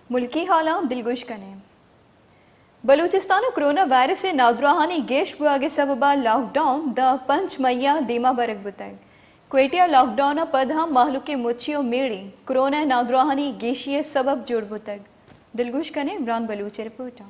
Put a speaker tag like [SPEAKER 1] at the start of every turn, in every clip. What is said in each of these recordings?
[SPEAKER 1] मुल्की हालात दिलगुश कने बलूचिस्तान कोरोना वायरस से नादुराहानी गेश बुआगे सबबा लॉकडाउन द 5 मईया दीमा बरक बुतग क्वेटिया लॉकडाउन पदहा माहलुके मुचियो मेड़ी कोरोना नादुराहानी गेशिय सबब जुड़ बुतग दिलगुश कने इमरान बलूच रिपोर्ट।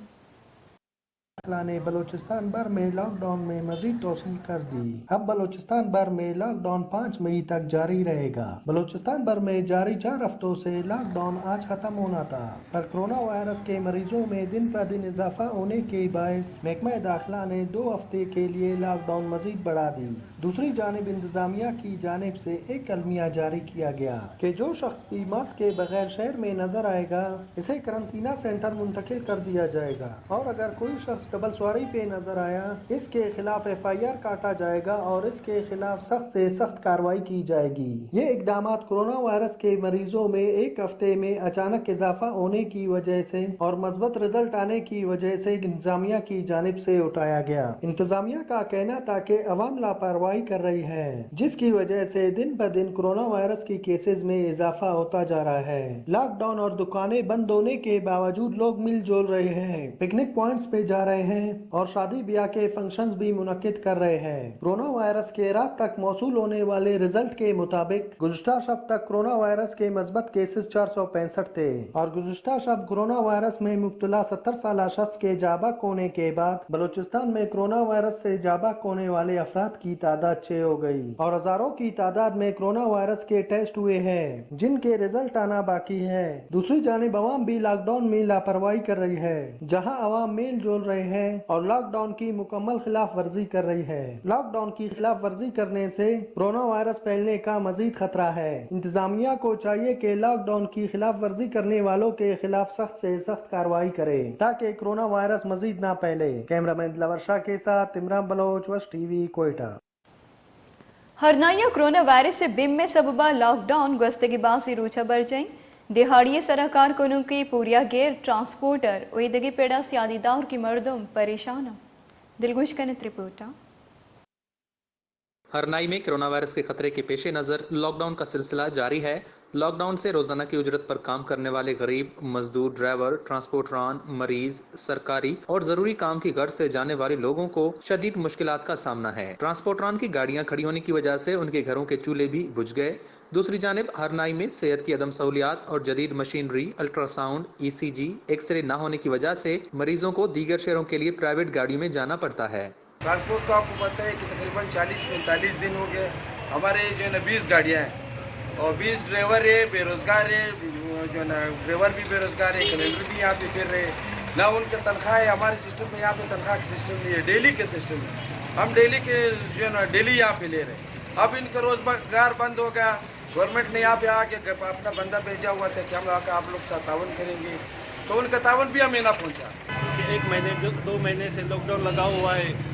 [SPEAKER 2] ने बलूचिस्तान भर में लॉकडाउन में मजीद तोसील कर दी। अब बलूचिस्तान भर में लॉकडाउन 5 मई तक जारी रहेगा। बलूचिस्तान भर में जारी 4 हफ्तों से लॉकडाउन आज खत्म होना था, पर कोरोना वायरस के मरीजों में दिन पर दिन इजाफा होने के बायस महकमा दाखिला ने 2 हफ्ते के लिए लॉकडाउन मजीद बढ़ा दी। दूसरी जानिब इंतजामिया की जानिब से एक अलमिया जारी किया गया कि जो शख्स भी मास्क के बगैर शहर में नजर आएगा इसे करंतना सेंटर मुंतकिल कर दिया जाएगा, और अगर कोई शख्स डबल सवारी पे नजर आया इसके खिलाफ FIR काटा जाएगा और इसके खिलाफ सख्त से सख्त कार्रवाई की जाएगी। ये इकदाम कोरोना वायरस के मरीजों में एक हफ्ते में अचानक इजाफा होने की वजह से और मजबूत रिजल्ट आने की वजह से इंतजामिया की जानिब से उठाया गया। इंतजामिया का कहना था कि अवाम लापरवाही कर रही है, जिसकी वजह से दिन ब दिन कोरोना वायरस की केसेस में इजाफा होता जा रहा है। लॉकडाउन और दुकानें बंद होने के बावजूद लोग मिलजुल रहे हैं, पिकनिक पॉइंट्स पे जा रहे हैं और शादी ब्याह के फंक्शंस भी मुनक्किद कर रहे हैं। कोरोना वायरस के रात तक मौसूल होने वाले रिजल्ट के मुताबिक गुज़श्ता शब तक कोरोना वायरस के मस्बत केसेस 465 थे और गुज़श्ता शब कोरोना वायरस में मुब्तला 70 साल शख्स के जाबाक होने के बाद बलूचिस्तान में कोरोना वायरस से जाबाक होने वाले अफराद की तादाद 6 हो गई और हजारों की तादाद में कोरोना वायरस के टेस्ट हुए हैं, जिनके रिजल्ट आना बाकी है। दूसरी जानिब अवाम भी लॉकडाउन में लापरवाही कर रही है, जहां अवाम मेल जोल रहे हैं और लॉकडाउन की मुकम्मल खिलाफ वर्जी कर रही है। लॉकडाउन की खिलाफ वर्जी करने से कोरोना वायरस फैलने का मजीद खतरा है। इंतजामिया को चाहिए कि लॉकडाउन की खिलाफ वर्जी करने वालों के खिलाफ सख्त से सख्त कार्रवाई करे ताकि कोरोना वायरस मजीद ना फैले। कैमरामैन दिलावर शाह के साथ इमरान बलोच, वस्ट टीवी, कोयटा।
[SPEAKER 1] हरनाइया कोरोना वायरस से बिम में सबबा लॉकडाउन गस्तगी बासी रूछा बर जाई दिहाड़िए सरकार कोनों की पूरिया गैर ट्रांसपोर्टर उदगी पेड़ा सियादीदार की मर्दम परेशान दिलगुश कनत रिपोर्टा।
[SPEAKER 3] हरनाई में कोरोना वायरस के खतरे के पेश नज़र लॉकडाउन का सिलसिला जारी है। लॉकडाउन से रोजाना की उजरत पर काम करने वाले गरीब मजदूर, ड्राइवर, ट्रांसपोर्टरान, मरीज, सरकारी और जरूरी काम की गर्ज से जाने वाले लोगों को शदीद मुश्किलात का सामना है। ट्रांसपोर्टरान की गाड़ियां खड़ी होने की वजह से उनके घरों के चूल्हे भी बुझ गए। दूसरी जानिब हरनाई में सेहत की अदम सहूलियात और जदीद मशीनरी, अल्ट्रासाउंड, ECG, एक्सरे न होने की वजह से मरीजों को दीगर शहरों के लिए प्राइवेट गाड़ियों में जाना पड़ता है।
[SPEAKER 4] ट्रांसपोर्ट को आपको पता है कि तकरीबन 40-45 दिन हो गए। हमारे जो है ना 20 गाड़ियाँ हैं और 20 ड्राइवर है, बेरोज़गार है, जो है ना ड्राइवर भी बेरोज़गार है, कैलेंडर भी यहाँ पे फिर रहे ना, उनका तनख्वाह है। हमारे सिस्टम में यहाँ पे तनख्वाह का सिस्टम नहीं है, डेली के सिस्टम है। हम डेली के जो है ना डेली यहाँ पे ले रहे हैं। अब इनका रोज़गार बंद हो गया। गवर्नमेंट ने यहाँ पे आके अपना बंदा भेजा हुआ था कि हम आकर आप लोग साथ तावन करेंगे, तो उनका तावन भी हमें ना पहुँचा।
[SPEAKER 5] 1 महीने 2 महीने से लॉकडाउन लगा हुआ है।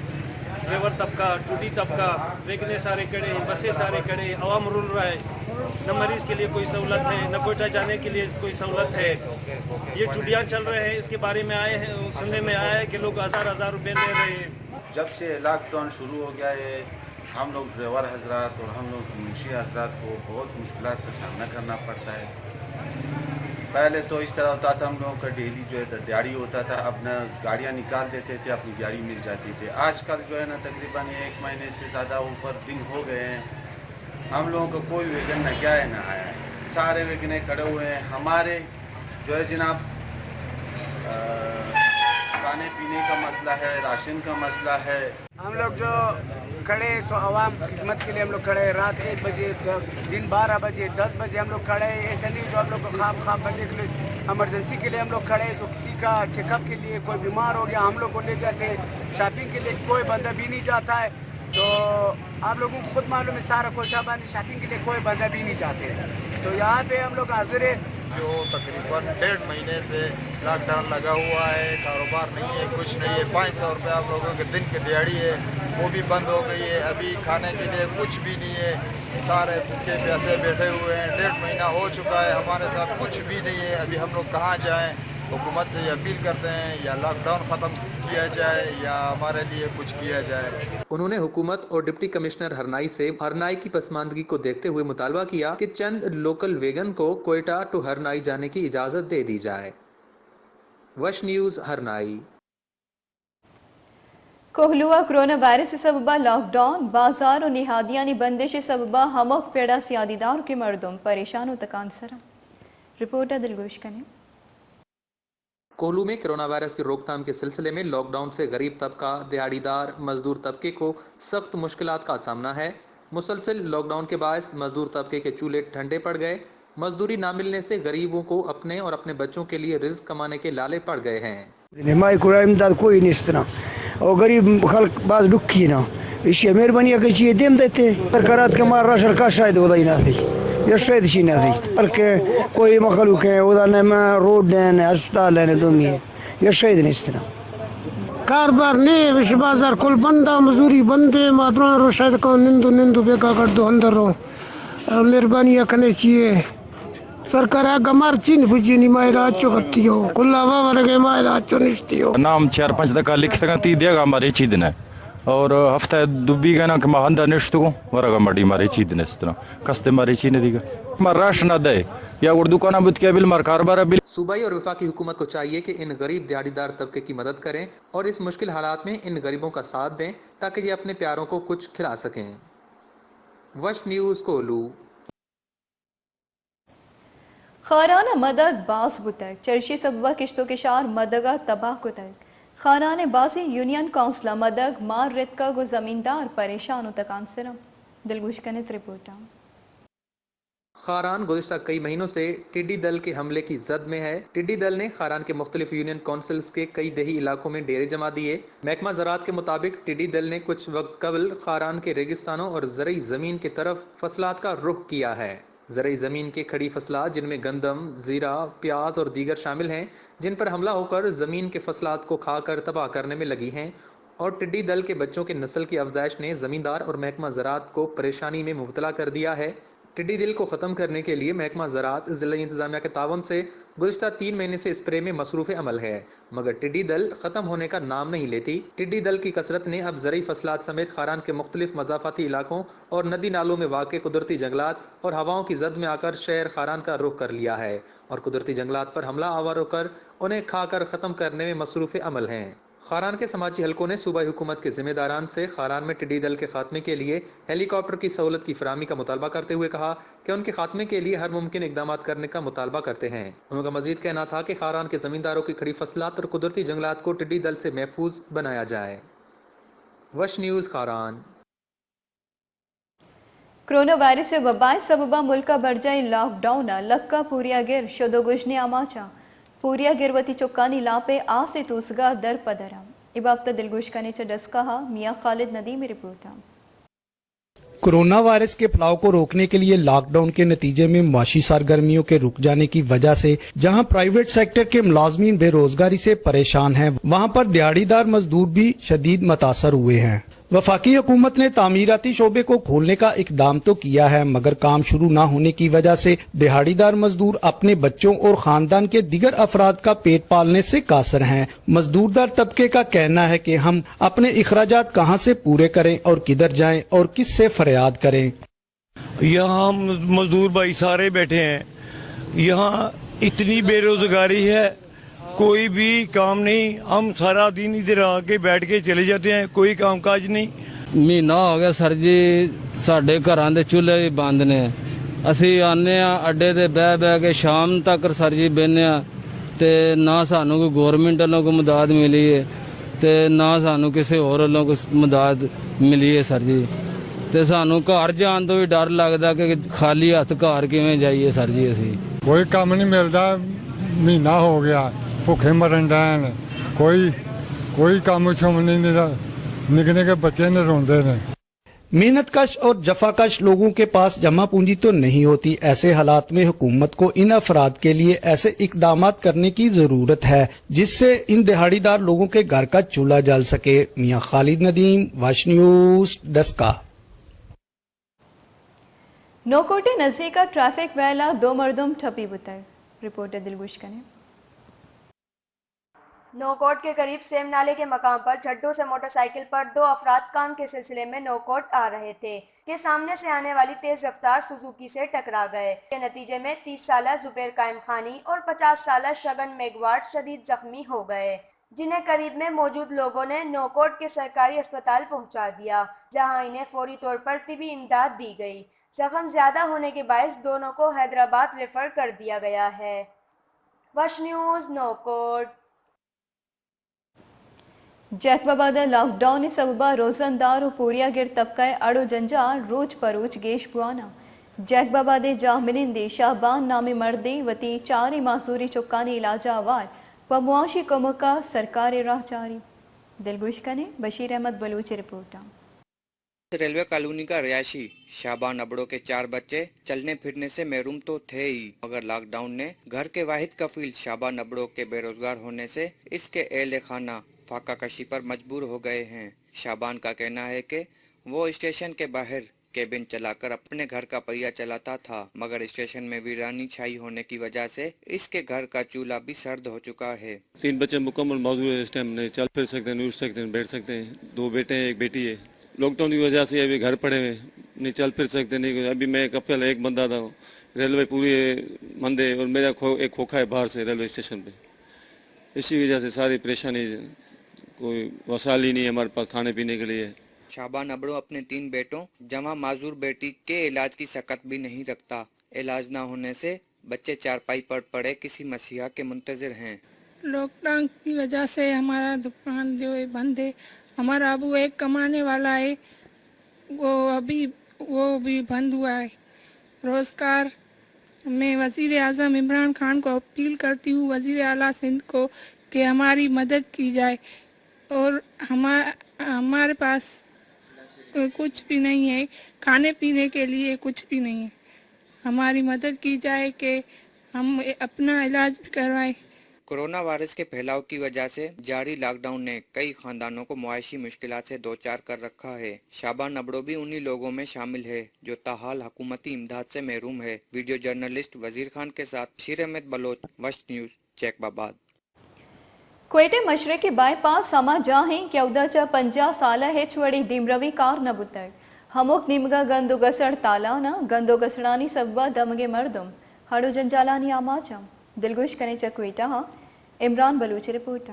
[SPEAKER 5] ड्राइवर तबका, टूटी तबका, वेगने सारे कड़े, बसें सारे कड़े, अवाम रुल रहा है। न मरीज़ के लिए कोई सहूलत है, न कोयटा जाने के लिए कोई सहूलत है। ये छुट्टियाँ चल रहे हैं, इसके बारे में आए हैं, सुनने में आया है कि लोग हज़ार रुपये ले रहे हैं।
[SPEAKER 6] जब से लॉकडाउन शुरू हो गया है, हम लोग ड्राइवर हजरात और हम लोग मुंशी हजरात को बहुत मुश्किलात का सामना करना पड़ता है। पहले तो इस तरह होता था, हम लोगों का डेली जो है दिहाड़ी होता था, अपना गाड़ियाँ निकाल देते थे, अपनी गाड़ी मिल जाती थी। आजकल जो है ना तकरीबन 1 महीने से ज़्यादा ऊपर दिन हो गए हैं, हम लोगों को कोई वेगन न गया है न आया है। सारे वेगने खड़े हुए हैं। हमारे जो है जनाब खाने पीने का मसला है, राशन का मसला है।
[SPEAKER 4] हम लोग जो खड़े तो आवाम खिदमत के लिए हम लोग खड़े, रात 1 बजे, दिन 12 बजे, 10 बजे हम लोग खड़े। ऐसा नहीं जो हम लोग को खाम बनने के लिए एमरजेंसी के लिए हम लोग खड़े, तो किसी का चेकअप के लिए कोई बीमार हो गया हम लोग को ले जाते हैं। शॉपिंग के लिए कोई बंदा भी नहीं जाता है, तो आप लोगों को खुद मालूम है सारा कोयटा बानी शॉपिंग के लिए कोई बंदा भी नहीं जाते। तो यहाँ पे हम लोग हाजिर है।
[SPEAKER 7] जो तकरीबन 1.5 महीने से लॉकडाउन लगा हुआ है, कारोबार नहीं है, कुछ नहीं है। 500 रुपये आप लोगों के दिन की दिहाड़ी है, वो भी बंद हो गई है। अभी खाने के लिए कुछ भी नहीं है, सारे भूखे प्यासे बैठे हुए हैं। 1.5 महीना हो चुका है, हमारे साथ कुछ भी नहीं है। अभी हम लोग कहाँ जाएं? हुकूमत से ये अपील करते हैं या लॉकडाउन ख़त्म किया जाए या हमारे लिए कुछ किया जाए।
[SPEAKER 3] उन्होंने हुकूमत और डिप्टी कमिश्नर हरनाई से हरनाई की पसमानदगी को देखते हुए मुतालबा किया कि चंद लोकल वेगन को कोयटा टू हरनाई जाने की इजाज़त दे दी जाए। वश न्यूज़ हरनाई।
[SPEAKER 1] कोहलुआ कोरोना वायरस सबबा लॉकडाउन बाजार और निहादियानी बंदिश सबबा हमक पेड़ा सियादीदार के मर्दम परेशान व तकान सरा। रिपोर्टर दिलगोश कने।
[SPEAKER 3] कोहलू में कोरोना वायरस की रोकथाम के सिलसिले में लॉकडाउन से गरीब तबका, दिहाड़ीदार, मजदूर तबके को सख्त मुश्किलात का सामना है। मुसलसल लॉकडाउन के बायस मजदूर तबके के चूल्हे ठंडे पड़ गए। मजदूरी ना मिलने से गरीबों को अपने और अपने बच्चों के लिए रिज्क कमाने के लाले पड़ गए हैं।
[SPEAKER 8] माई को इमदाद कोई नहीं इस तरह और गरीब खल्क बाज दुखी ना इसे मेहरबानी अगर चाहिए देम देते सरकारात के मार राशन का शायद होता ही ना थी या शायद ही ना थी पर के कोई मखलूक है उदा ने में रोड है अस्पताल है दुमी है या शायद नहीं इस तरह
[SPEAKER 9] कारोबार नहीं विश्व बाजार कुल बंदा मजदूरी बंदे मात्रा रो शायद कौन निंदू बेका कर दो अंदर रो मेहरबानी करनी चाहिए सरकार गमार चीन बुझी नहीं मायरा चुकती हो कुल्ला बाबा लगे मायरा चुनिश्ती हो
[SPEAKER 10] नाम 4-5 दका लिख सकती देगा हमारे चीज ने और हफ्ता दुबी का ना कि महंदा निश्त को वरगा मड़ी मारे चीज ने इस तरह कस्ते मारे चीज ने दिगा मार राशन दे या उर्दू का ना बुत के बिल मार कारोबार बिल।
[SPEAKER 3] सूबाई और वफाकी हुकूमत को चाहिए कि इन गरीब दिहाड़ीदार तबके की मदद करें और इस मुश्किल हालात में इन गरीबों का साथ दें ताकि ये अपने प्यारों को कुछ खिला सकें। वश न्यूज़ कोहलू।
[SPEAKER 1] खाराना मदद बास बुतक चर्ची सबबा किश्तों के शार मदगा तबाह कुतक खानाने बाजी यूनियन काउंसला मदग मार रितका गो जमींदार परेशान व तकान सिरम। दिलगुश कनित रिपोर्टा।
[SPEAKER 3] खारान गुज़िश्ता कई महीनों से टिड्डी दल के हमले की जद में है। टिड्डी दल ने खारान के मुख्तलिफ यूनियन काउंसिल्स के कई देही इलाकों में डेरे जमा दिए। महकमा ज़राअत के मुताबिक टिड्डी दल ने कुछ वक्त कबल खारान के रेगिस्तानों और ज़रई ज़मीन की तरफ फसलात का रुख किया है। ज़रई ज़मीन के खड़ी फसलात जिनमें गंदम, ज़ीरा, प्याज और दीगर शामिल हैं, जिन पर हमला होकर ज़मीन के फसलात को खाकर तबाह करने में लगी हैं और टिड्डी दल के बच्चों के नस्ल की अफजाइश ने ज़मींदार और महकमा ज़राअत को परेशानी में मुब्तला कर दिया है। टिड्डी दल को ख़त्म करने के लिए महकमा ज़राअत ज़िला इंतज़ामिया के तावन से गुज़िश्ता 3 महीने से स्प्रे में मसरूफ़ अमल है, मगर टिड्डी दल ख़त्म होने का नाम नहीं लेती। टिड्डी दल की कसरत ने अब ज़रई फसलात समेत खारान के मुख्तलिफ मज़ाफ़ाती इलाकों और नदी नालों में वाक़ कुदरती जंगलात और हवाओं की जद में आकर शहर खारान का रुख कर लिया है और कुदरती जंगलात पर हमला आवर होकर उन्हें खाकर ख़त्म करने में मसरूफ़ अमल हैं। खारान के समाजी हलकों ने सूबाई हुकूमत के जिम्मेदारान से खारान में टिड्डी दल के खात्मे के लिए हेलीकॉप्टर की सहूलत की फराहमी का मुतालबा करते हुए कहा कि उनके खात्मे के लिए हर मुमकिन इकदाम करने का मुतालबा करते हैं। उनका मजीद कहना था कि खारान के जमींदारों की खड़ी फसलात और कुदरती जंगलात को टिड्डी दल से महफूज बनाया जाए। Vash news Kharan.
[SPEAKER 1] Corona virus से वबाए सबबा मुल्का बढ़ जाए लॉकडाउन लक्का पूरिया गिर शदो गुजने आमाचा पूरिया गिरवती चौकानी लापे आ से तूसगा दर पदरा इबाबता दिलगोश का नेचर डस कहा मियाँ Khalid Nadeem report.
[SPEAKER 11] Corona virus के फैलाव को रोकने के लिए लॉकडाउन के नतीजे में माशी सरगर्मियों के रुक जाने की वजह से जहां प्राइवेट सेक्टर के मुलाजमीन बेरोजगारी से परेशान हैं, वहां पर दिहाड़ीदार मजदूर भी शदीद मुतासर हुए हैं। वफाकी हुकूमत ने तामीराती शोबे को खोलने का इकदाम तो किया है, मगर काम शुरू न होने की वजह से दिहाड़ीदार मजदूर अपने बच्चों और खानदान के दीगर अफराद का पेट पालने से कासर हैं। मजदूरदार तबके का कहना है कि हम अपने इखराजात कहां से पूरे करें और किधर जाएं और किससे फरियाद करें।
[SPEAKER 12] यहाँ मजदूर भाई सारे बैठे हैं, यहाँ इतनी बेरोजगारी है, कोई भी काम नहीं, हम सारा दिन इधर आके बैठ के चले जाते हैं, कोई काम काज नहीं।
[SPEAKER 13] महीना हो गया सर जी, साडे घरां दे चूल्हे बंद ने, असी आने अड्डे ते बह बह के शाम तक सर जी बहने ते ना सानू कोई गौरमेंट वालों को मदद मिली है ते ना सानू किसी होर वालों को मदद मिली है सर जी। ते सानू घर जान तो भी डर लगदा कि खाली हथ घर किवें जाइए सर जी। असी
[SPEAKER 14] कोई काम नहीं मिलता, महीना हो गया भुखे मरन डैन, कोई काम छुम नहीं मिलता, निके निके बच्चे ने रोंदे ने।
[SPEAKER 11] मेहनतकश और जफाकश लोगों के पास जमा पूंजी तो नहीं होती। ऐसे हालात में हुकूमत को इन अफराद के लिए ऐसे इकदामात करने की जरूरत है जिससे इन दिहाड़ीदार लोगों के घर का चूल्हा जल सके। मियाँ खालिद नदीम, वश न्यूज़, डस्का।
[SPEAKER 1] नोकोटे नज़दीका ट्रैफिक वेला 2 मर्दम ठपी बुतर रिपोर्टर दिलगुश कने।
[SPEAKER 15] नौकोट के करीब सेम नाले के मकाम पर झड्डों से मोटरसाइकिल पर 2 अफराद काम के सिलसिले में नौकोट आ रहे थे कि सामने से आने वाली तेज रफ्तार सुजुकी से टकरा गए। के नतीजे में 30 साला जुबैर कायम खानी और 50 साला शगन मेघवाड़ शदीद जख्मी हो गए, जिन्हें करीब में मौजूद लोगों ने नौकोट के सरकारी अस्पताल पहुंचा दिया, जहां इन्हें फौरी तौर पर तिबी इमदाद दी गई। जख्म ज्यादा होने के बायस दोनों को हैदराबाद रेफर कर दिया गया है। वश न्यूज़ नौकोट।
[SPEAKER 1] जैकबाबाद लॉकडाउन सबबा रोजंदार और पूरिया गिर तबका अड़ो जंजाल रोज परोज गेश बुआना जैकबाबाद जामिनिंदी शाहबान नामे मर्दे वती चारी मासूरी चुकानी इलाजा आवार व मुआशी कमका सरकार राह जारी। दिलगुश कने Bashir Ahmed Baloch report.
[SPEAKER 16] Railway colony का रिहायशी शाबान अबड़ो के 4 बच्चे चलने फिरने से महरूम तो थे ही, मगर लॉकडाउन ने घर के वाहिद कफील शाबान अबड़ो के बेरोजगार होने से इसके एहले खाना फाका कशी पर मजबूर हो गए हैं। शाबान का कहना है कि वो स्टेशन के बाहर केबिन चलाकर अपने घर का पहिया चलाता था, मगर स्टेशन में वीरानी छाई होने की वजह से इसके घर का चूल्हा भी सर्द हो चुका है।
[SPEAKER 17] 3 बच्चे मुकम्मल मौजूद है, इस टाइम नहीं चल फिर सकते, नहीं उठ सकते, बैठ सकते हैं। 2 बेटे हैं, 1 बेटी है। लॉकडाउन की वजह से अभी घर पड़े हुए, नहीं चल फिर सकते, नहीं। अभी मैं कफल एक बंदा था, रेलवे पूरी मंद है और मेरा एक खोखा है बाहर से रेलवे स्टेशन पे। इसी वजह से सारी परेशानी, कोई वसाल ही नहीं है हमारे पास खाने पीने के लिए।
[SPEAKER 16] शाबान अबड़ो अपने 3 बेटों जमा माजूर बेटी के इलाज की सकत भी नहीं रखता। इलाज ना होने से बच्चे चारपाई पर पड़े किसी मसीहा के मुंतजर हैं।
[SPEAKER 18] लॉकडाउन की वजह से हमारा दुकान जो है बंद है। हमारा अबू एक कमाने वाला है, वो भी बंद हुआ है। रोजगार मैं वज़ीर आज़म इमरान खान को अपील करती हूँ, वज़ीर आला सिंध को, कि हमारी मदद की जाए। और हमारे पास कुछ भी नहीं है, खाने पीने के लिए कुछ भी नहीं है। हमारी मदद की जाए कि हम अपना इलाज भी करवाएं।
[SPEAKER 16] कोरोना वायरस के फैलाव की वजह से जारी लॉकडाउन ने कई खानदानों को मुआशी मुश्किलात से दो चार कर रखा है। शाबान अबड़ो भी उन्हीं लोगों में शामिल है जो ताहाल हुकूमती इमदाद से महरूम है। वीडियो जर्नलिस्ट वजीर खान के साथ बशीर अहमद बलोच, वश न्यूज़, जैकबाबाद।
[SPEAKER 1] क्वेटे मशरकी बाईपास समा जाहें क्यौदाचा 50 साल हेचवड़ी दिमरवी कार नबुतग हमोक निमगा गंदो गसड़ तालाना गंदो गसड़ानी सबा दमगे मर्दम हड़ो जंजालानी आमाचा दिलगुश कने चक्वेटा इमरान बलूच रिपोर्ट।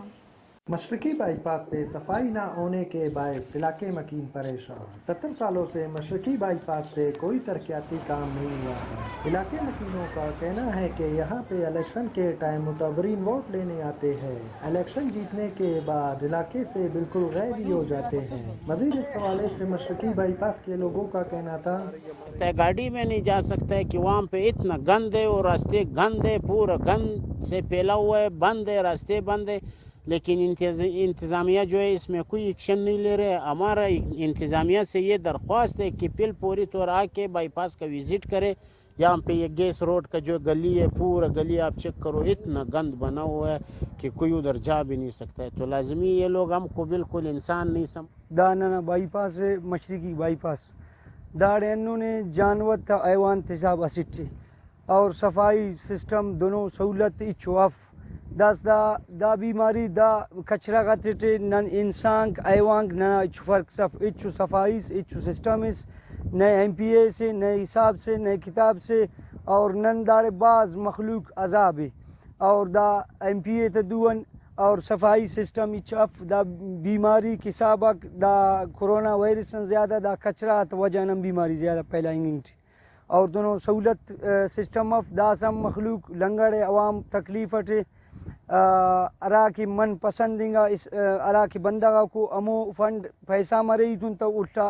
[SPEAKER 2] मशरकी बाईपास पे सफाई ना होने के बायस इलाके मकीन परेशान। 70 सालों से मशरकी बाईपास पे कोई तरक्याती काम नहीं हुआ है। इलाके मकीनों का कहना है कि यहाँ पे इलेक्शन के टाइम मुतबरीन वोट लेने आते हैं, इलेक्शन जीतने के बाद इलाके से बिल्कुल गायब हो जाते हैं। मजीद इस हवाले से मशरकी बाईपास के लोगों का कहना था,
[SPEAKER 19] गाड़ी में नहीं जा सकते कि वहाँ पे इतना गंद है और रास्ते गंद है, पूरा गंद से फैला हुआ है, बंद है, रास्ते बंद है। लेकिन इंतज़ामिया जो है इसमें कोई एक्शन नहीं ले रहे। हमारा इंतज़ामिया से ये दरख्वास्त है कि फिर पूरी तौर आके बाईपास का विज़िट करे। यहाँ पे ये गैस रोड का जो गली है, पूरा गली आप चेक करो, इतना गंद बना हुआ है कि कोई उधर जा भी नहीं सकता है। तो लाजमी ये लोग हमको बिल्कुल इंसान नहीं
[SPEAKER 20] दाना बाईपास है, मशरकी बाईपास दाड़े ने जानवर था ऐवान तिसाब असिट और सफाई सिस्टम दोनों सहूलत इच्छुआफ दा बीमारी दा कचरा का टिटे नन इंसान ऐवांग न इच्छु फर्क सफ इच्छु सफाई इच्छु सिस्टम इस नए MPA से नए हिसाब से नए किताब से और नन दाड़े बाज मखलूक अजाब है और दा MPA तदुअन और सफाई सिस्टम इच्छफ दा बीमारी की सबक दा कोरोना वायरस ज़्यादा दा कचरा तो वजह न बीमारी ज़्यादा फैलाएंगे और दोनों सहूलत सिस्टम ऑफ दासम मखलूक लंगड़े अवाम तकलीफ अटे अरा की मन पसंदीदा इस अरा की बंदा को अमो फंड पैसा मरे तुम तो उल्टा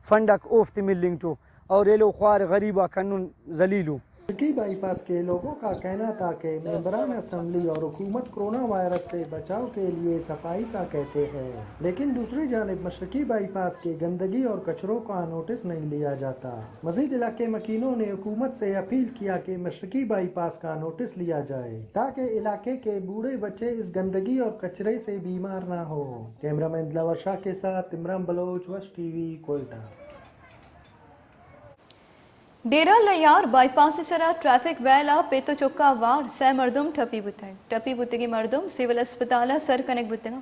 [SPEAKER 20] फंडक ओफ्त मिलिंग तो और ये लोग ख्वार गरीबा कानून जलीलू।
[SPEAKER 2] मशरकी बाईपास के लोगों का कहना था कि मेंबरान असम्बली और हुकूमत कोरोना वायरस से बचाव के लिए सफाई का कहते हैं, लेकिन दूसरी जानिब मशरकी बाईपास की गंदगी और कचरों का नोटिस नहीं लिया जाता। मजीद इलाके मकीनों ने हुकूमत से अपील किया कि मशरकी बाईपास का नोटिस लिया जाए ताकि इलाके के बूढ़े बच्चे इस गंदगी और कचरे से बीमार ना हो। कैमरामैन दिलावर शाह के साथ इमरान बलोच, वश TV, कोयटा।
[SPEAKER 1] डेरा लयार बाईपास सरा ट्रैफिक वैला पेतो चौका वार सै मर्दुम ठपी बुतंग टपी बुतगी मर्दुम सिविल अस्पताल सर कनेक बुतंग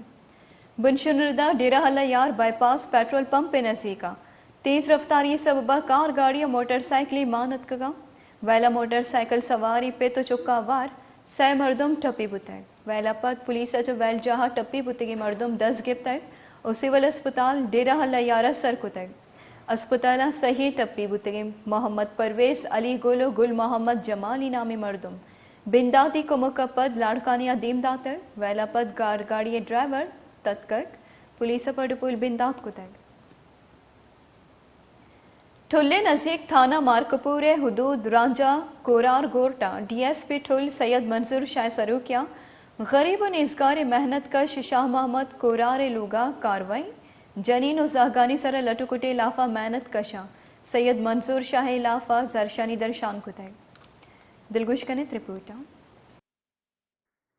[SPEAKER 1] बुनशुनरदा डेरा लयार बाईपास पेट्रोल पंप पे नजीका तेज रफ्तारी सबबा कार गाड़ी मोटरसाइकिल मानत कगा वैला मोटरसाइकिल सवारी पेतो चौका वार सै मर्दुम टपी बुतंग वैला पद पुलिस जो वैल जहा टपी बुतगी मर्दुम 10 गिफ्तंग और सिविल अस्पताल डेरा लयारा सर कुतंग अस्पताल सही टप्पी बुतगी मोहम्मद परवेज अली गोलो गुल मोहम्मद जमाली नामी मर्दुम बिंदाती को मुकपद लाड़कानिया दीमदातर वैला पद गाड़ी ड्राइवर तत्कक पुलिस पर पुल बिंदात कुतंग ठुल्ले नज़दीक थाना मार्कपुरे हुदूद रांझा कोरार गोरटा डीएसपी ठुल सैयद मंजूर शाह सरूकिया गरीब निज़गार मेहनत कश शाह मोहम्मद कोरार लूगा कार्रवाई जनीन उजागानी सरा लटुकुटे लाफा मेहनत कशा सैयद मंसूर शाह लाफा जरशानी दरशान कुतैग दिलगुश कनित रिपोर्टर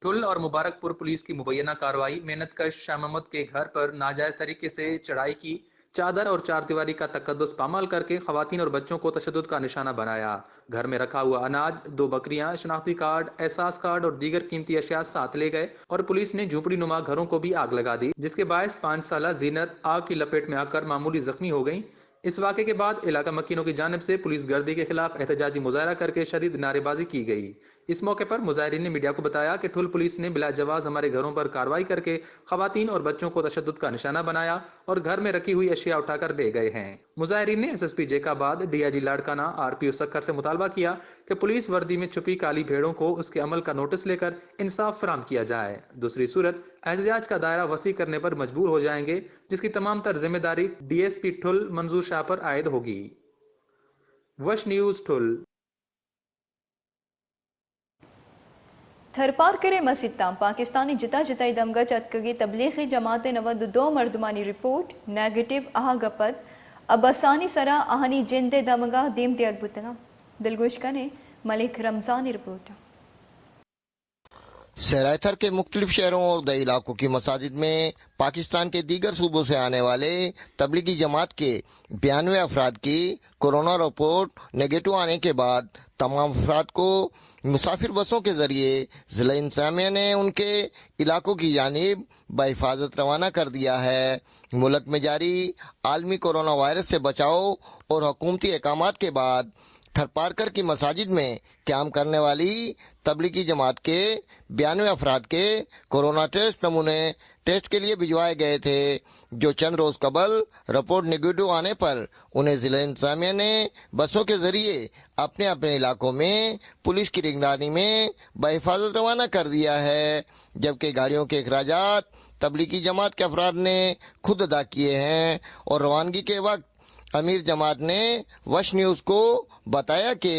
[SPEAKER 3] ठुल और मुबारकपुर पुलिस की मुबैना कार्रवाई मेहनतकश शाह मोहम्मद के घर पर नाजायज तरीके से चढ़ाई की चादर और चार दीवारी का तकद्दुस पामाल करके खवातीन और बच्चों को तशद्दुद का निशाना बनाया। घर में रखा हुआ अनाज, 2 बकरियां, शनाख्ती कार्ड, एहसास कार्ड और दीगर कीमती अशिया साथ ले गए और पुलिस ने झोपड़ी नुमा घरों को भी आग लगा दी, जिसके बायस 5 साला जीनत आग की लपेट में आकर मामूली जख्मी हो गई। इस वाक़े के बाद इलाका मक्कीनों की जानिब से पुलिस गर्दी के खिलाफ एहतजाजी मुजाहरा करके शदीद नारेबाजी की गई। इस मौके पर मुजाहिरीन ने मीडिया को बताया कि ठुल पुलिस ने बिला जवाज हमारे घरों पर कार्रवाई करके खवातीन और बच्चों को तशद्दुद का निशाना बनाया और घर में रखी हुई अशिया उठाकर ले गए हैं। मुजाहिरीन ने एसएसपी जेकाबाद, डीआईजी लाड़काना, आरपीओ सक्कर से मुतालबा किया कि पुलिस वर्दी में छुपी काली भेड़ों को उसके अमल का नोटिस लेकर इंसाफ फराहम किया जाए। दूसरी सूरत एहतजाज का दायरा वसी करने पर मजबूर हो जाएंगे, जिसकी तमाम तर जिम्मेदारी डीएसपी ठुल मंजूर शाह पर आयद होगी। वश न्यूज ठुल।
[SPEAKER 1] थरपार करे मसीता पाकिस्तानी जिता जिताई दमगा चतकगी तबलीगी जमात 92 मर्दमानी रिपोर्ट नेगेटिव आहा गपत अब आसानी सरा आहनी जिंदे दमगा दीम दियक बुतगा दिलगोश कने मलिक रमजानी रिपोर्ट।
[SPEAKER 21] सरायथर के मुख्तलिफ शहरों और दई इलाकों की मसाजिद में पाकिस्तान के दीगर सूबों से आने वाले तबलीगी जमात के 92 अफराद की कोरोना रिपोर्ट नेगेटिव आने के बाद तमाम अफराद को मुसाफिर बसों के जरिए जिला इंतजामिया ने उनके इलाकों की जानिब बहिफाजत रवाना कर दिया है। मुल्क में जारी आलमी कोरोना वायरस से बचाव और हुकूमती अहकामात के बाद थरपारकर की मसाजिद में क्याम करने वाली तबलीगी जमात के 92 अफराद के कोरोना टेस्ट नमूने टेस्ट के लिए भिजवाए गए थे, जो चंद रोज कबल रिपोर्ट नेगेटिव आने पर उन्हें जिला इंतजामिया ने बसों के जरिए अपने अपने इलाकों में पुलिस की निगरानी में बहिफाजत रवाना कर दिया है, जबकि गाड़ियों के अखराजात तबलीगी जमात के अफराद ने खुद अदा किए हैं। और रवानगी के वक्त अमीर जमात ने वश न्यूज को बताया कि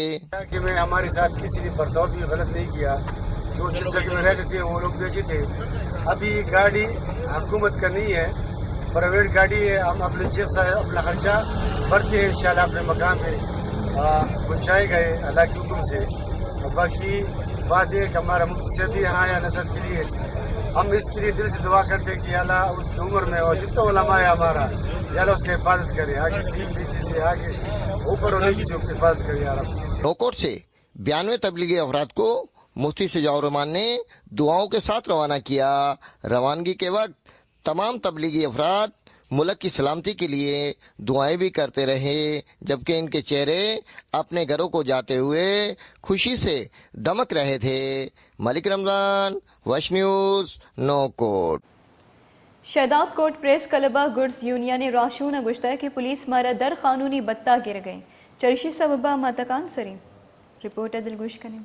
[SPEAKER 22] मैं हमारे साथ किसी ने बर्ताव भी गलत नहीं किया, जो जिस जगह में रहते थे वो लोग बेचे थे। अभी गाड़ी हुकूमत का नहीं है, प्राइवेट गाड़ी है, हम अपने जेब से अपना खर्चा भरते हैं, इंशाल्लाह अपने मकान पे पहुँचाए गए अल्लाह के हुक्म से। और बाकी बात है कि हमारा मुफ्ती से भी यहाँ आया नजर के लिए, हम इसके लिए दिल से दुआ करते हैं कि अल्लाह उसकी उम्र में और जितना उलमा है हमारा यार उसकी हिफाजत करे, आगे सीख नीचे से आगे ऊपर और नीचे से उसकी हिफाजत करे यार।
[SPEAKER 21] नौकोट से 92 तबलीगी अफराद को मुफ्ती सजाउर रहमान ने दुआओं के साथ रवाना किया। रवानगी के वक्त तमाम तबलीगी अफराद मुल्क की सलामती के लिए दुआएं भी करते रहे, जबकि इनके चेहरे अपने घरों को जाते हुए खुशी से दमक रहे थे। मलिक रमजान, वश न्यूज, नौकोट।
[SPEAKER 1] शहदाद कोट प्रेस कलबा गुड्स यूनियन राशून गुश्ता कि पुलिस मारा दर कानूनी बत्ता गिर गए चर्शी सबबा मतकान सरी रिपोर्ट दिलगुश कने।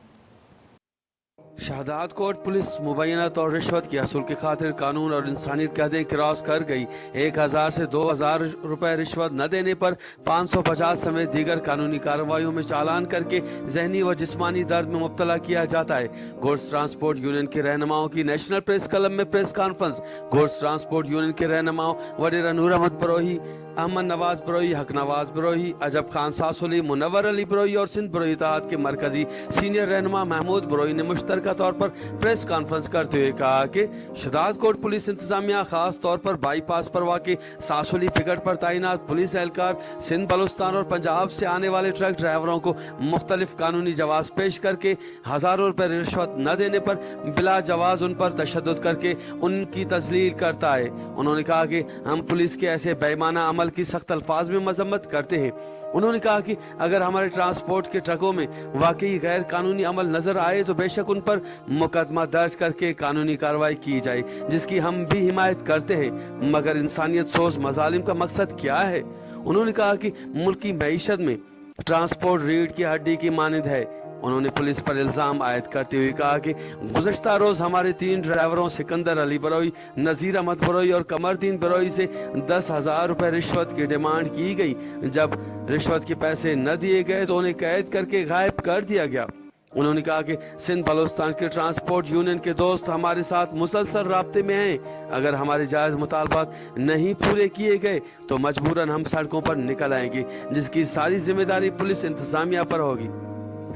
[SPEAKER 23] शहदाद कोट पुलिस मुबैना तौर रिश्वत की हसूल की खातिर कानून और इंसानियत की हदें क्रॉस कर गई। 1000 से 2000 रुपए रिश्वत न देने पर 550 समेत दीगर कानूनी कार्रवाइयों में चालान करके जहनी व जिस्मानी दर्द में मुब्तला किया जाता है। गुड्स ट्रांसपोर्ट यूनियन के रहनुमाओं की नेशनल प्रेस क्लब में press conference. Goods transport union के रहनुमाओं वडेरा नूर अहमद परोही, अहमद नवाज बरोही, हक नवाज बरोही, अजब खान सासोली, मुनव्वर अली बरोही और सिंध बरोही इत्तेहाद के मरकजी सीनियर रहनुमा महमूद बरोही ने मुश्तरका तौर पर प्रेस कॉन्फ्रेंस करते हुए कहा कि शहदाद कोट पुलिस इंतजामिया खास तौर पर बाईपास पर वाक़ सासोली पिकट पर तैनात पुलिस एहलकार सिंध बलूचिस्तान और पंजाब से आने वाले ट्रक ड्राइवरों को मुख्तलिफ कानूनी जवाब पेश करके हजारों रुपए रिश्वत न देने पर बिला जवाज उन पर तशद्दुद करके उनकी तजलील करता है। उन्होंने कहा कि हम पुलिस के ऐसे बेईमाना अमल की सख्त अल्फाज में मजम्मत करते हैं। उन्होंने कहा कि अगर हमारे ट्रांसपोर्ट के ट्रकों में वाकई गैर कानूनी अमल नजर आए तो बेशक उन पर मुकदमा दर्ज करके कानूनी कार्रवाई की जाए, जिसकी हम भी हिमायत करते हैं, मगर इंसानियत सोच मजालिम का मकसद क्या है। उन्होंने कहा कि मुल्क की मईशत में ट्रांसपोर्ट रीढ़ की हड्डी की मानद है। उन्होंने पुलिस पर इल्जाम आयद करते हुए कहा कि गुज़श्ता रोज हमारे 3 ड्राइवरों सिकंदर अली बरोही, नजीर अहमद बरोही और कमरदीन बरोही से 10,000 रुपए रिश्वत की डिमांड की गई। जब रिश्वत के पैसे न दिए गए तो उन्हें कैद करके गायब कर दिया गया। उन्होंने कहा कि सिंध बलूचिस्तान के ट्रांसपोर्ट यूनियन के दोस्त हमारे साथ मुसलसल राब्ते में हैं। अगर हमारे जायज मुतालबात नहीं पूरे किए गए तो मजबूरन हम सड़कों पर निकल आएंगे, जिसकी सारी जिम्मेदारी पुलिस इंतजामिया पर होगी।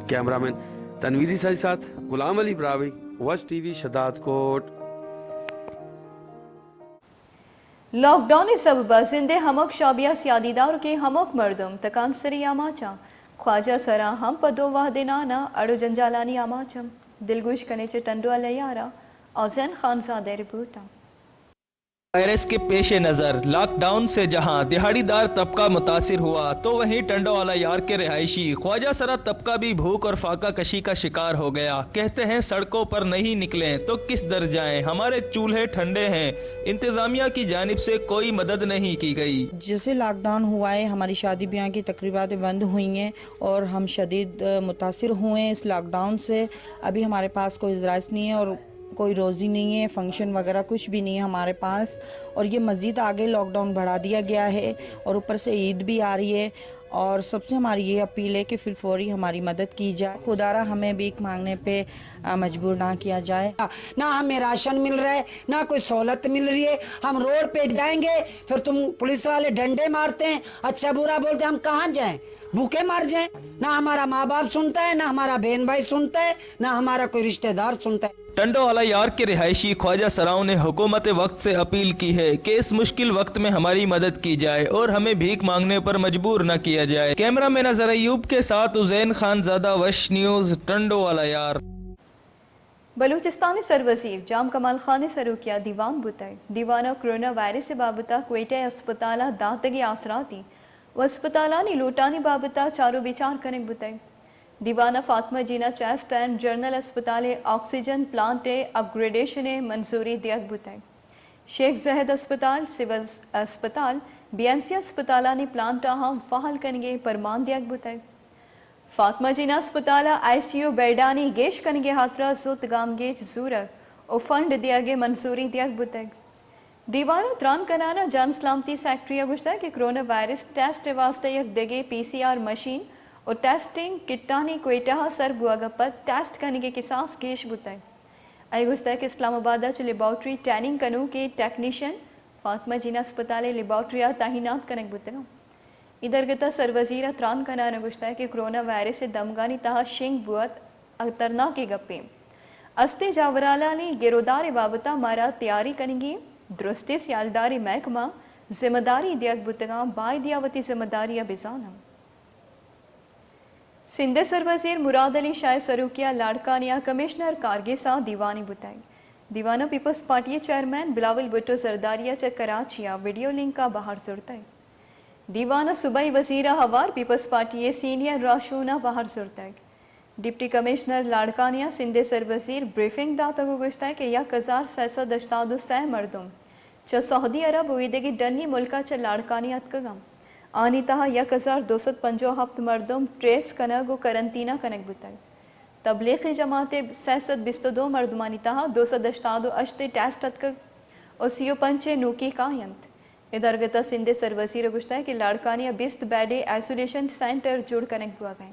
[SPEAKER 23] कैमरामैन तनवीरी साई साथ गुलाम अली ब्रावी, वश टीवी, शहदाद कोट।
[SPEAKER 1] लॉकडाउन सबब जिंदे हमक शाबिया सियादीदार के हमक मर्दम तकान सरी आमाचा ख्वाजा सरा हम पदो वाह दिनाना अड़ो जंजालानी आमाचम दिलगुश कनेचे टंडो अलयारा औजैन खानजादे रिपोर्टा।
[SPEAKER 4] वायरस के पेश नज़र लॉकडाउन से जहां दिहाड़ीदार तबका मुतासिर हुआ तो वहीं टंडो वाला यार के रिहायशी ख्वाजा सरा तबका भी भूख और फाका कशी का शिकार हो गया। कहते हैं सड़कों पर नहीं निकलें तो किस दर जाएं, हमारे चूल्हे ठंडे हैं, इंतजामिया की जानिब से कोई मदद नहीं की गई।
[SPEAKER 5] जैसे लॉकडाउन हुआ है हमारी शादी ब्याह की तकरीबात बंद हुई हैं और हम शदीद मुतासिर हुए हैं इस लॉकडाउन से। अभी हमारे पास कोई ज़राइस नहीं है और कोई रोज़ी नहीं है, फंक्शन वगैरह कुछ भी नहीं है हमारे पास, और ये मज़ीद आगे लॉकडाउन बढ़ा दिया गया है और ऊपर से ईद भी आ रही है। और सबसे हमारी ये अपील है कि फिलफौरी हमारी मदद की जाए, खुदारा हमें भीख मांगने पे मजबूर ना किया जाए।
[SPEAKER 6] ना हमें राशन मिल रहा है ना कोई सहूलत मिल रही है, हम रोड पे जाएंगे फिर तुम पुलिस वाले डंडे मारते हैं, अच्छा बुरा बोलते हैं, हम कहाँ जाएं, भूखे मर जाएं। ना हमारा माँ बाप सुनता है, ना हमारा बहन भाई सुनता है, ना हमारा कोई रिश्तेदार सुनता है।
[SPEAKER 4] टंडो वाला यार के रिहायशी ख्वाजा सराओं ने हुकूमत वक्त से अपील की है कि इस मुश्किल वक्त में हमारी मदद की जाए और हमें भीख मांगने पर मजबूर न किया जाए। कैमरा मैन अजहर अयूब के साथ उजैन खानजादा, वश न्यूज़, टंडो वाला यार।
[SPEAKER 1] बलूचिस्तानी सरवजीर जाम कमाल खान ने सरू किया दीवान बुताई दीवाना कोरोना वायरस से बाबता क्वेटा अस्पताला दातगी आसराती व अस्पताला नी लूटानी बाबता चारों विचार कनेक बुताई दीवाना फातिमा जीना चेस्ट एंड जर्नल अस्पताल ऑक्सीजन प्लांट अपग्रेडेशन मंजूरी दियक बुताई शेख जहद अस्पताल सिविल अस्पताल BMC अस्पताला ने प्लांट हम फहाल करेंगे परमान दियक बुताई फातिमा जीना अस्पताल ICU बेडानी गेश कनेंगे हाथरा जुत गामगेज जूरक और फंड दिया गए मंजूरी दियक बुताई दीवाना त्रान कनाना जान सलामती सेक्रेटरी गुश्ता कि कोरोना वायरस टेस्ट वास्ते यक देगे PCR मशीन और टेस्टिंग किट्टानी कोयटा सर बुआगपत टेस्ट करने के किसास गेश बुताई आई गुश्ता कि इस्लामाबाद च लेबॉर्ट्री ट्रेनिंग कनू के टेक्नीशियन फातिमा जीना अस्पताल लेबॉर्ट्री तैनात कनक बुतगा इधर गता सरवजीर त्रान कनाना गुश्ता कि कोरोना वायरस से दमगानी तहा शिंग बुअत अतरना के गप्पे अस्ते जावराला ने गिरोदार बाबता मारा तैयारी करेंगे दुरुस्ते सियालदारी महकमा जिम्मेदारी दियक बुतगा बाय दियावती जिम्मेदारी अबिजाना सिंध सरवजीर मुराद अली शाह सरूकिया लाड़कानिया कमिश्नर कारगिसा दीवानी बुताई दीवाना peoples party chairman Bilawal Bhutto जरदारिया च कराचिया वीडियो लिंक का बाहर जुड़ता है दीवाना सूबाई वजीरा हवार पीपल्स पार्टी सीनियर राशूना बाहर जुड़ता है डिप्टी कमिश्नर लाड़कानिया सिंध सरवजीर ब्रीफिंग दाता को गुश्ता है कि 1000 मरदम च सऊदी अरब उईदगी डन्नी मुल्का च लाड़कानिया अतकगम आनी तहा 1250 मरदम ट्रेस कनग व करंतना कनक बुताई तबलीगी जमाते 622 मरदमानी तहा 280 अश्ते टेस्ट अतकग और CO पंचे नूकी कायंत इधर गता सिंधे सरवजीर गुश्ता है कि लाड़कानिया 20 बेडे आइसोलेशन सेंटर जुड़ कनेक्ट हुआ गए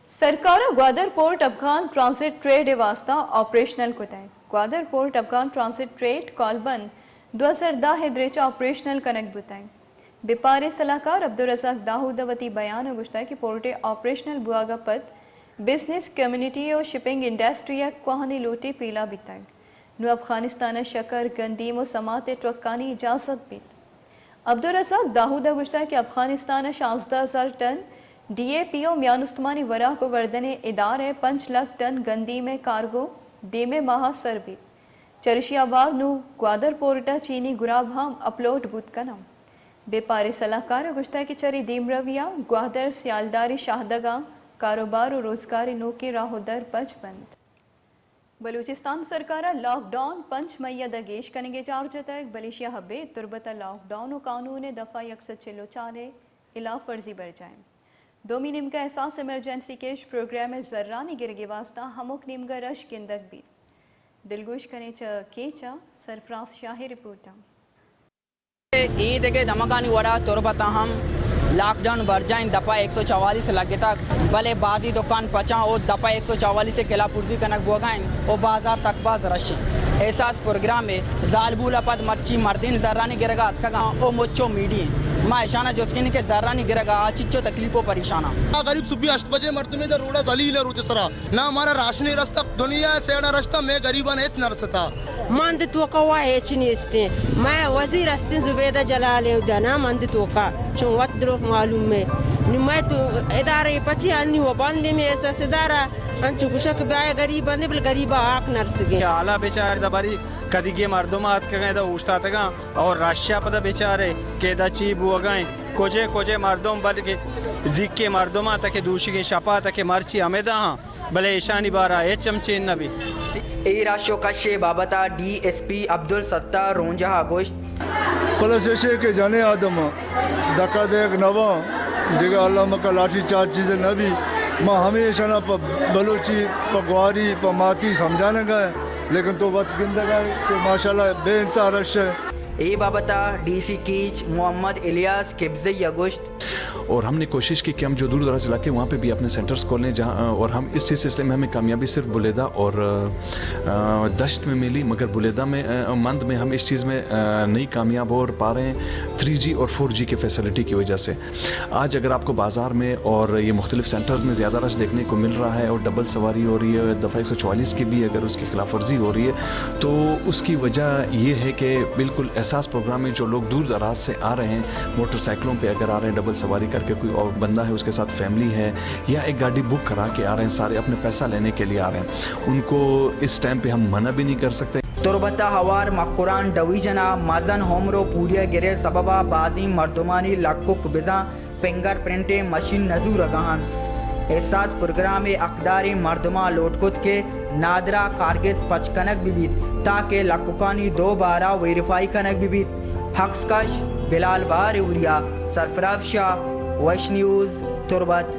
[SPEAKER 1] सरकार Gwadar port Afghan transit trade वास्ता ऑपरेशनल कुताई Gwadar port Afghan transit trade कॉलबंद 2010 हिद्रेचा ऑपरेशनल कनेक्ट बुताई बेपारे सलाहकार अब्दुल रज़ाक दाऊदवती बयान गुश्ता कि पोर्टे ऑपरेशनल बुआगा पद बिजनेस कम्युनिटी और शिपिंग इंडस्ट्री क्वाहनी लोटे पीला बिताएं नु अफगानिस्तान शकर गंदीम व समात ट्रकानी इजाज़त भी अब्दुल रज़ाक दाऊदा गुश्ता कि अफगानिस्तान 16,000 टन DAP और म्यानुस्तमानी वरा को वर्दने इदारे 5 लाख टन गंदी में कार्गो देमे माह सरबीत चरिशियाबाग नु ग्वादर पोर्टा चीनी गुराब हम अपलोड बुत का नाम बेपारी सलाहकार गुश्ता की चरी दीम रविया ग्वादर सियालदारी शाहदगा कारोबार और रोजगारी नो के राहोदर पच बंद बलूचिस्तान सरकार लॉकडाउन 5 मई दगेश कनेगे चार जतक बलिशिया हबे तुरबता लॉकडाउन और कानून दफा 144 इला फर्जी बढ़ जाए दोमी निम का एहसास इमरजेंसी केश प्रोग्राम में जर्रानी गिरगे वास्ता हमुक निम का रश गिंदक भी दिलगोश कने केचा सरफराज शाही रिपोर्ट
[SPEAKER 7] ईद के धमकानी वड़ा तुरबता हम लॉकडाउन बढ़ जाए दफा 144 लगे तक भले बाजी दुकान पचा और दफा 144 से किला पुर्जी कनक बोगाइन और बाजार सकबाज रश एहसास प्रोग्राम में जालबूला पद मच्छी मर्दिन जर्रानी गिरगा का ओ मुच्चो मीडी माशाना जोस्किन के जर्रानी गिरगा चिच्चो तकलीफो परेशाना
[SPEAKER 8] गरीब सुबह 8 बजे मर्द में रोड़ा दलील है रोचसरा ना हमारा राशनी रास्ता दुनिया सेड़ा रास्ता मैं गरीबन है नरसता
[SPEAKER 9] मंद तो कवा हेचनीस्ते मैं वजीर अस्ते जुबैदा जलाल उदना मंद तो का शो वद्रो मालूम में मैं तो इदारे पची अन्नी वो बंदे में ऐसा सिदारा अंचु कुशक बाय गरीब बंदे बल गरीबा आक नरसगे
[SPEAKER 24] आला बेचारे दबारी कदिगे मर्दमात के दा उष्टा तगा और राशिया पदा बेचारे के दा चीब वगाए कोजे कोजे मर्दों बल के जिक्के मर्दमा तक दूशी के शपा तक मर्ची हमेदा भले ईशानी बारा ए चमचे नबी
[SPEAKER 7] ए राशो का शे बाबता DSP अब्दुल सत्तार रोंजा गोश्त
[SPEAKER 14] कलशे के जाने आदम दका देख नवा दिगा अल्लाह मका लाठी चार चीजें नबी माँ हमेशा ना बलोची पगवारी माती समझाने गए लेकिन तो वक्त गिंदा गए तो माशाल्लाह बेइंतहा रश है
[SPEAKER 7] ए बाबता DC कीच मोहम्मद इलियास किब्ज़े अगुश्त
[SPEAKER 25] और हमने कोशिश की कि हम जो दूर दराज इलाके वहाँ पे भी अपने सेंटर्स खोलें जहाँ और हम इस सिलसिले में हमें कामयाबी सिर्फ बुलेदा और दश्त में मिली मगर बुलेदा में मंद में हम इस चीज़ में नहीं कामयाब हो पा रहे हैं 3G और 4G की फैसिलिटी की वजह से। आज अगर आपको बाज़ार में और ये मुख्तलिफ सेंटर्स में ज़्यादा रश देखने को मिल रहा है और डबल सवारी हो रही है दफ़ा 144 की भी अगर उसकी खिलाफ वर्जी हो रही है तो उसकी वजह ये है कि बिल्कुल एहसास प्रोग्राम में जो लोग दूर दराज से आ रहे हैं मोटरसाइकिलों पे अगर आ रहे हैं डबल सवारी करके कोई और बंदा है उसके साथ फैमिली है या एक गाड़ी बुक करा के आ रहे हैं सारे अपने पैसा लेने के लिए आ रहे हैं उनको इस टाइम पे हम मना भी नहीं कर सकते।
[SPEAKER 7] तुरबता हवार मकुरान डवीजना मजन होमरो पूरिया गिरे सबबा बाजी मर्दमानी लाकुक बिजा फिंगर प्रिंटे मशीन नजूर गहन एहसास प्रोग्राम अकदारी मर्दमा लोटकुत के नादरा कारगिज पचकनक बिबीत ताकि लकुकानी 2 बारा वेरीफाई कनक बिबीत हक्सकश बिलाल बार उरिया सरफराज शाह वैश न्यूज़ तुरबत।